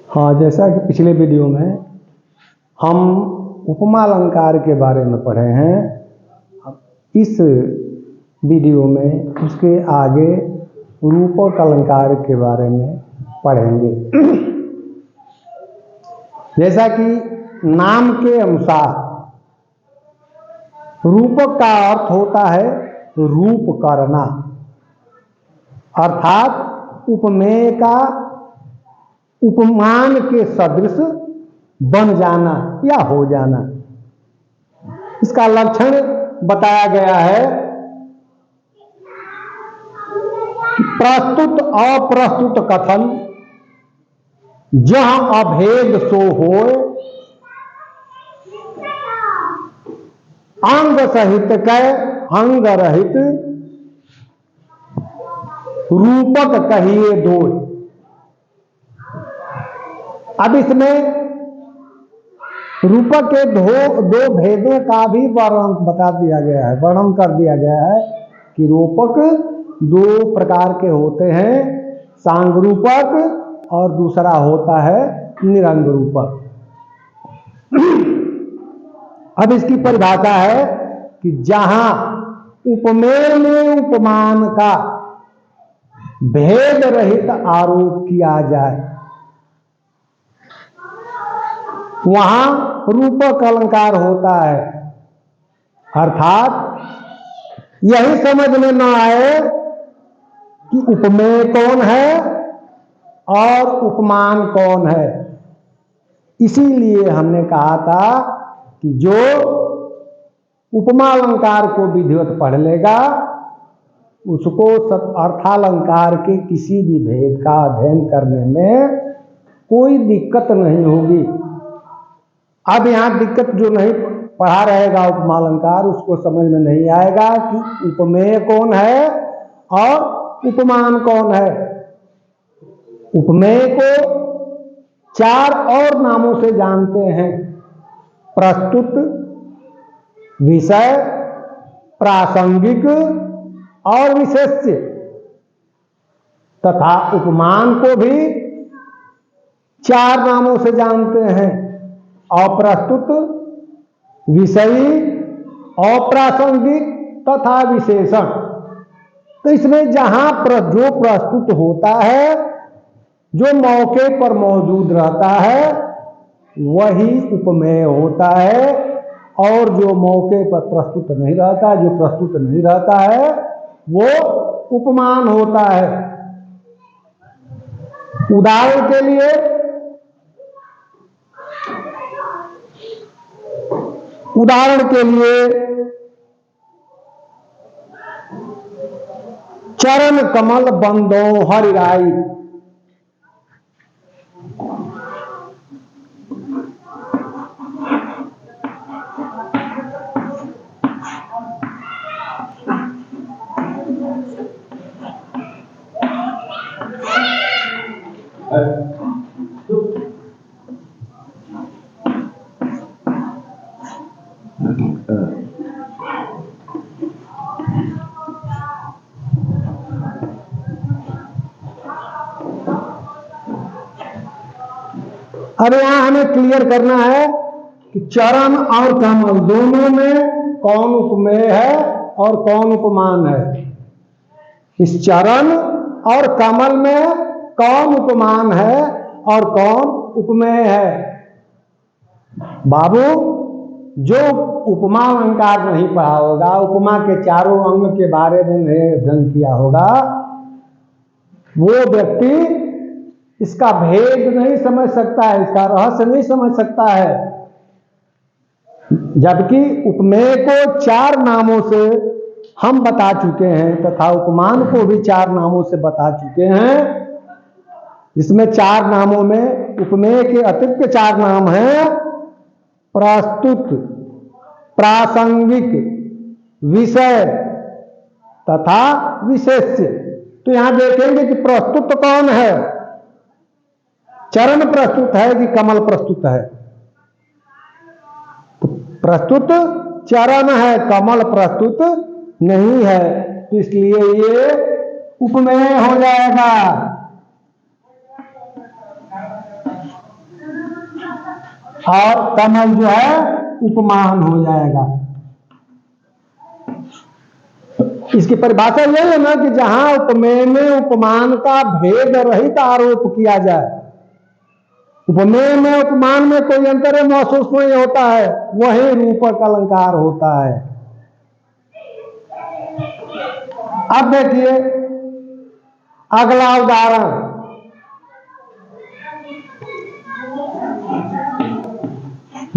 हाँ, जैसा कि पिछले वीडियो में हम उपमा अलंकार के बारे में पढ़े हैं, इस वीडियो में उसके आगे रूपक अलंकार के बारे में पढ़ेंगे। जैसा कि नाम के अनुसार रूपक का अर्थ होता है रूप करना, अर्थात उपमेय का उपमान के सदृश बन जाना या हो जाना। इसका लक्षण बताया गया है कि प्रस्तुत अप्रस्तुत कथन जह अभेद सो होय, अंग सहित कै अंग रहित रूपक कहिए दो। अब इसमें रूपक के दो भेदों का भी वर्णन बता दिया गया है, वर्णन कर दिया गया है कि रूपक दो प्रकार के होते हैं, सांग रूपक और दूसरा होता है निरंग रूपक। अब इसकी परिभाषा है कि जहां उपमेय में उपमान का भेद रहित आरोप किया जाए वहां रूपक अलंकार होता है। अर्थात यही समझ में न आए कि उपमेय कौन है और उपमान कौन है। इसीलिए हमने कहा था कि जो उपमा अलंकार को विधिवत पढ़ लेगा उसको अर्थालंकार के किसी भी भेद का अध्ययन करने में कोई दिक्कत नहीं होगी। अब यहां दिक्कत जो नहीं पढ़ा रहेगा उपमा अलंकार, उसको समझ में नहीं आएगा कि उपमेय कौन है और उपमान कौन है। उपमेय को चार और नामों से जानते हैं: प्रस्तुत, विषय, प्रासंगिक और विशेष्य। तथा उपमान को भी चार नामों से जानते हैं: अप्रस्तुत, विषयी, अप्रासंगिक तथा विशेषण। तो इसमें जहां जो प्रस्तुत होता है, जो मौके पर मौजूद रहता है, वही उपमेय होता है, और जो मौके पर प्रस्तुत नहीं रहता, जो प्रस्तुत नहीं रहता है, वो उपमान होता है। उदाहरण के लिए चरण कमल बंदो हरिराई। अब यहां हमें क्लियर करना है कि चरण और कमल दोनों में कौन उपमेय है और कौन उपमान है। इस चरण और कमल में कौन उपमान है और कौन उपमेय है। बाबू, जो उपमा अलंकार नहीं पढ़ा होगा, उपमा के चारों अंग के बारे में नहीं अध्ययन किया होगा, वो व्यक्ति इसका भेद नहीं समझ सकता है, इसका रहस्य नहीं समझ सकता है। जबकि उपमेय को चार नामों से हम बता चुके हैं तथा उपमान को भी चार नामों से बता चुके हैं। इसमें चार नामों में उपमेय के अतिरिक्त चार नाम हैं: प्रस्तुत, प्रासंगिक, विषय तथा विशेष्य। तो यहां देखेंगे कि प्रस्तुत कौन है। चरण प्रस्तुत है कि कमल प्रस्तुत है? तो प्रस्तुत चरण है, कमल प्रस्तुत नहीं है, तो इसलिए ये उपमेय हो जाएगा। और कमल जो है उपमान हो जाएगा। इसकी परिभाषा यही है ना कि जहां उपमेय में उपमान का भेद रहित आरोप किया जाए, उपमेय में उपमान में कोई अंतर महसूस नहीं होता है, वही रूपक अलंकार होता है। अब देखिए अगला उदाहरण,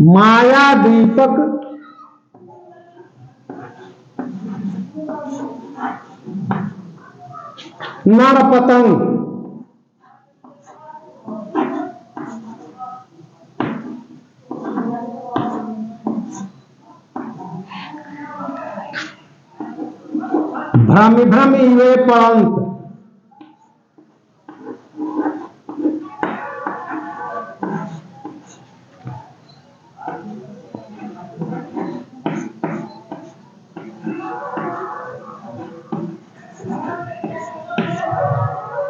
माया दीपक नर पतंग। भ्रमि भ्रमि वे पंत,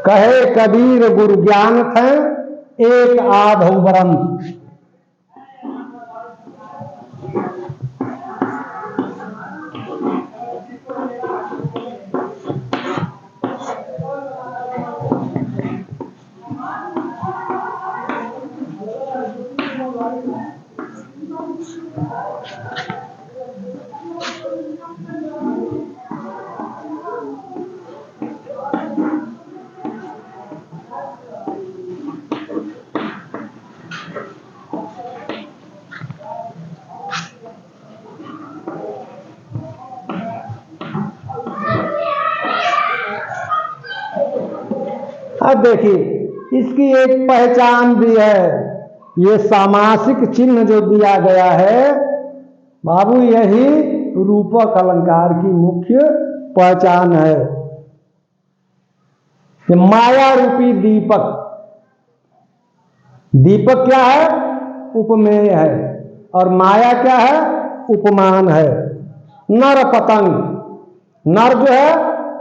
कहे कबीर गुरु ज्ञान थे एक आधो ग्रंथ। अब देखिए इसकी एक पहचान भी है, ये सामासिक चिन्ह जो दिया गया है बाबू, यही रूपक अलंकार की मुख्य पहचान है। कि माया रूपी दीपक, दीपक क्या है? उपमेय है, और माया क्या है? उपमान है। नर पतंग, नर जो है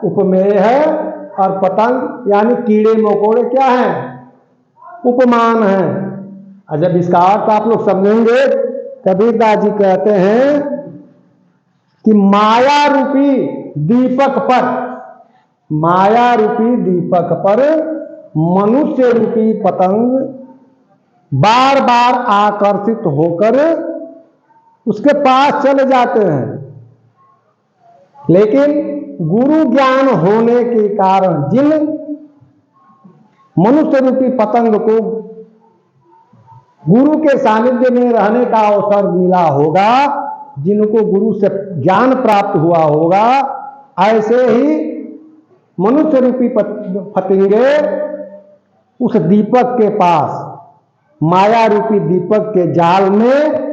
उपमेय है, और पतंग यानी कीड़े मकोड़े क्या हैं? उपमान है। और जब इसका अर्थ आप लोग समझेंगे, कबीरदास जी कहते हैं कि माया रूपी दीपक पर, माया रूपी दीपक पर मनुष्य रूपी पतंग बार बार आकर्षित होकर उसके पास चले जाते हैं, लेकिन गुरु ज्ञान होने के कारण जिन मनुष्य रूपी पतंग को गुरु के सानिध्य में रहने का अवसर मिला होगा, जिनको गुरु से ज्ञान प्राप्त हुआ होगा, ऐसे ही मनुष्य रूपी पतंगे उस दीपक के पास, माया रूपी दीपक के जाल में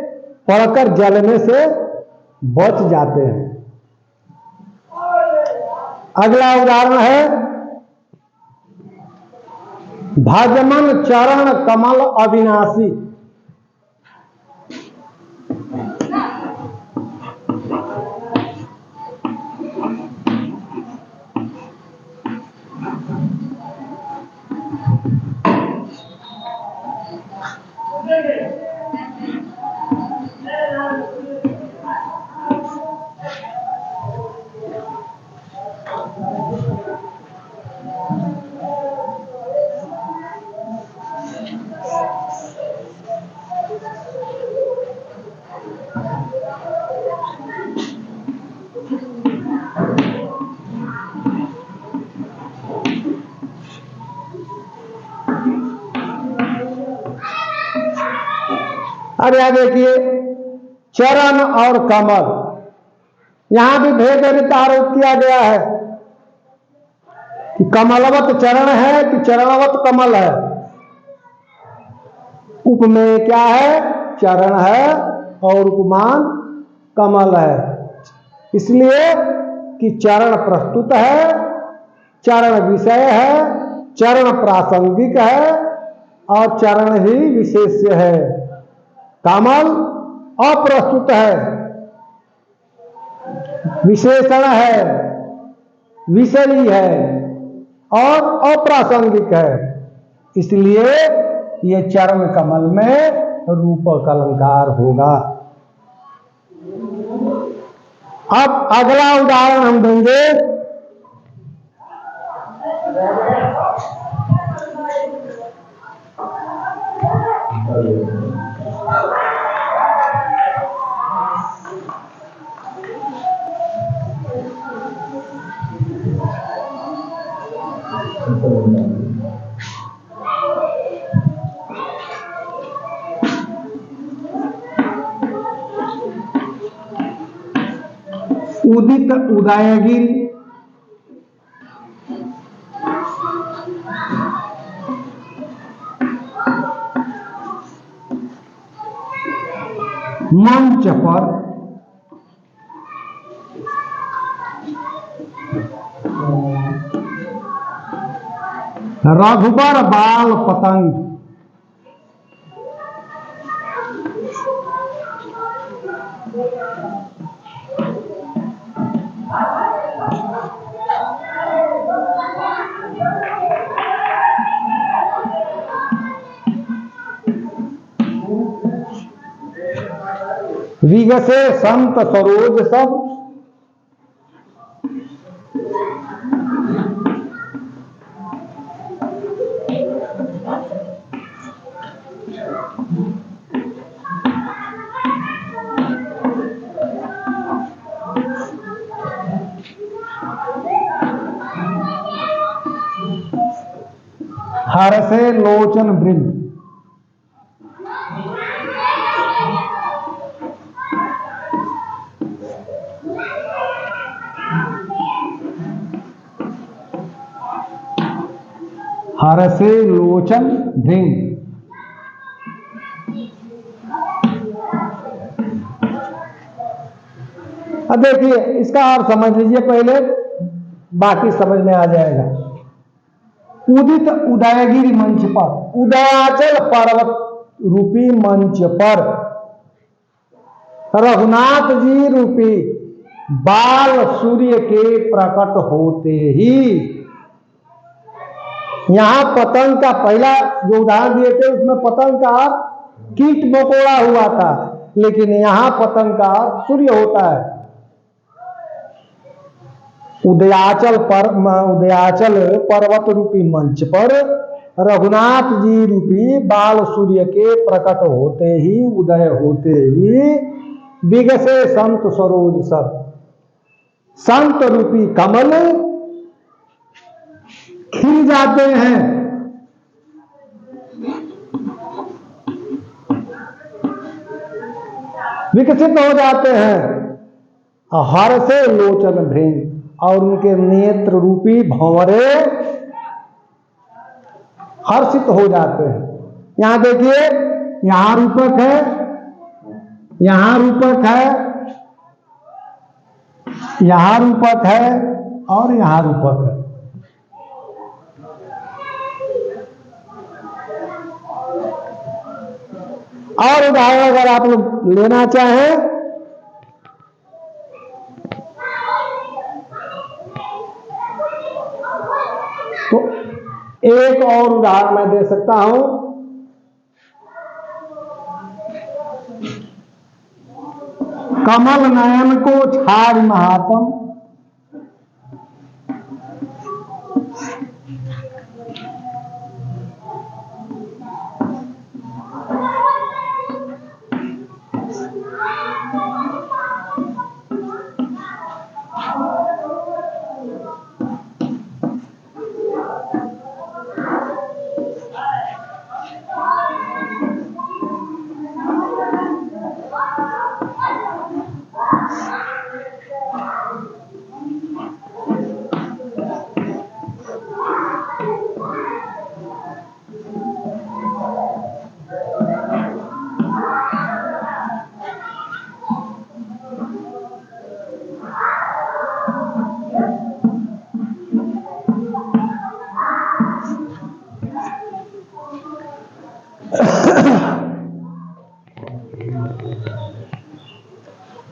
पड़कर जलने से बच जाते हैं। अगला उदाहरण है भजमन चरण कमल अविनाशी। अब यहां देखिए चरण और कमल, यहां भी भेद आरोप किया गया है कि कमलवत चरण है कि चरणवत कमल है। उपमेय क्या है? चरण है, और उपमान कमल है। इसलिए कि चरण प्रस्तुत है, चरण विषय है, चरण प्रासंगिक है, और चरण ही विशेष्य है। कमल अप्रस्तुत है, विशेषण है, विषयी है और अप्रासंगिक है। इसलिए ये चरण कमल में रूपक अलंकार होगा। अब अगला उदाहरण हम देंगे। उदित उदयगिरि मंच पर रघुबर बाल पतंग विगसे संत सरोज सब हर्षे लोचन वृंद। हर्षे लोचन भृंग। अब देखिए इसका अर्थ समझ लीजिए पहले, बाकी समझ में आ जाएगा। उदित उदयगिरि मंच पर, उदयाचल पर्वत रूपी मंच पर रघुनाथ जी रूपी बाल सूर्य के प्रकट होते ही, यहां पतंग का पहला जो उदाहरण दिए थे उसमें पतंग का कीट मकोड़ा हुआ था, लेकिन यहां पतंग का सूर्य होता है। उदयाचल पर्वत रूपी मंच पर रघुनाथ जी रूपी बाल सूर्य के प्रकट होते ही, उदय होते ही विगसे संत सरोज सब, संत रूपी कमल खिल जाते हैं। विकसित हो जाते हैं। हर्षे लोचन भृंग, और उनके नेत्र रूपी भंवरे हर्षित हो जाते हैं। यहां देखिए, यहां रूपक है, यहां रूपक है, यहां रूपक है और यहां रूपक है। और उदाहरण अगर आप लोग लेना चाहें तो एक और उदाहरण मैं दे सकता हूं। कमल नयन को छाड़ महात्म,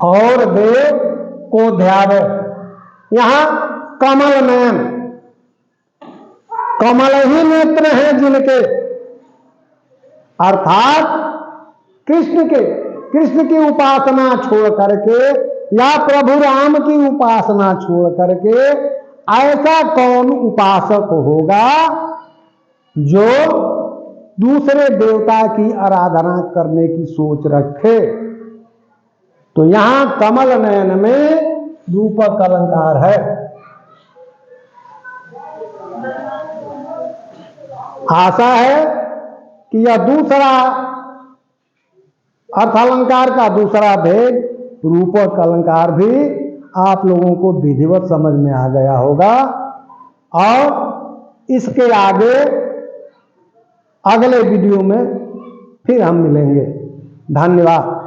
और देव को ध्यावे। यहां कमल नयन, कमल ही नेत्र हैं जिनके, अर्थात कृष्ण की उपासना छोड़ करके या प्रभु राम की उपासना छोड़ करके ऐसा कौन उपासक होगा जो दूसरे देवता की आराधना करने की सोच रखे? तो यहां कमल नयन में रूपक अलंकार है। आशा है कि यह दूसरा अर्थ अलंकार का दूसरा भेद रूपक अलंकार भी आप लोगों को विधिवत समझ में आ गया होगा और इसके आगे अगले वीडियो में फिर हम मिलेंगे। धन्यवाद।